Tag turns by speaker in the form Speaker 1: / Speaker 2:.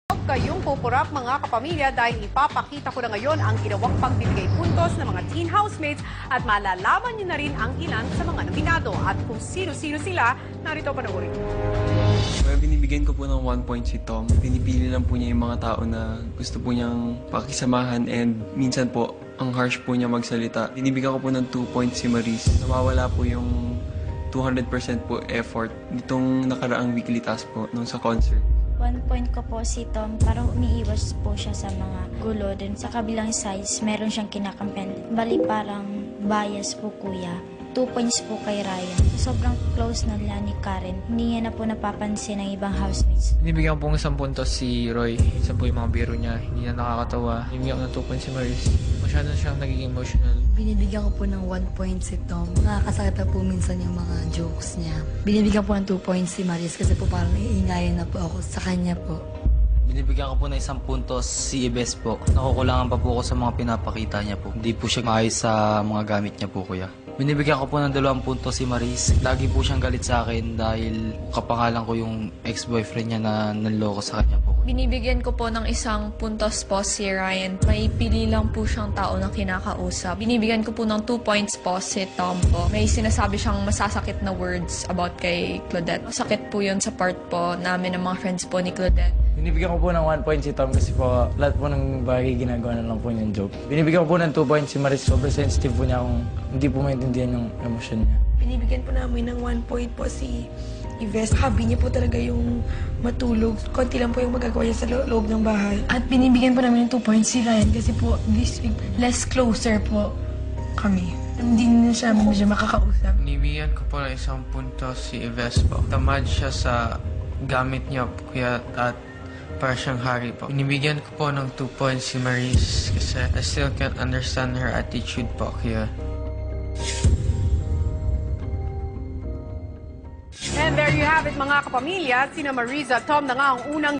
Speaker 1: Kayong pupurap mga kapamilya dahil ipapakita ko na ngayon ang ginawang pagbibigay puntos ng mga teen housemates at malalaman niyo na rin ang ilan sa mga nominado at kung sino-sino sila, narito panoorin.
Speaker 2: Binibigyan ko po ng 1 point si Tom. Pinipili lang po niya yung mga tao na gusto po niyang pakisamahan and minsan po ang harsh po niya magsalita. Binibigyan ko po ng 2 points si Maris. Nawawala po yung 200% po effort nitong nakaraang weekly task po nung sa concert.
Speaker 3: 1 point ko po si Tom, parang umiiwas po siya sa mga gulo. Din sa kabilang sides, meron siyang kinakampen. Bali parang bias po kuya. 2 points po kay Ryan. Sobrang close na nila ni Karen. Hindi niya na po napapansin ng ibang housemates.
Speaker 4: Binibigyan ko pong 1 puntos si Roy. Isa po yung mga biro niya. Hindi na nakakatawa. Binibigyan ko ng 2 points si Maris. Masyado siyang nagiging emotional.
Speaker 5: Binibigyan ko po ng 1 point si Tom. Nakakasakit na po minsan yung mga jokes niya. Binibigyan po ng 2 points si Maris kasi po parang iingayin na po ako sa kanya po.
Speaker 6: Binibigyan ko po ng 1 puntos si Ibes po. Nakukulangan pa po ako sa mga pinapakita niya po. Hindi po siya maayos sa mga gamit niya po, kuya. Binibigyan ko po ng 2 puntos si Maris. Lagi po siyang galit sa akin dahil kapangalan ko yung ex-boyfriend niya na nanloko sa kanya po.
Speaker 7: Binibigyan ko po ng 1 puntos po si Ryan. May pili lang po siyang tao na kinakausap. Binibigyan ko po ng 2 points po si Tom po. May sinasabi siyang masasakit na words about kay Claudette. Masakit po yun sa part po namin ng mga friends po ni Claudette.
Speaker 8: Binibigyan ko po ng 1 point si Tom kasi po lahat po ng bagay ginagawa na lang po niyang joke. Binibigyan ko po ng 2 points si Maris. Sobrang sensitive po niya kung hindi po maintindihan yung emosyon niya.
Speaker 9: Binibigyan po namin ng 1 point po si Yves. Hobby niya po talaga yung matulog. Konti lang po yung magagawa niya sa loob ng bahay.
Speaker 10: At binibigyan po namin ng 2 points si Ryan kasi po this week less closer po kami. Hindi na siya makakausap.
Speaker 4: Binibigyan ko po ng 1 puntos si Ives po. Tamad siya sa gamit niya po kaya at para siyang hari po. Binibigyan ko po ng 2 points si Maris kasi I still can't understand her attitude po kaya.
Speaker 1: And there you have it mga kapamilya, sina Marisa at Tom na nga ang unang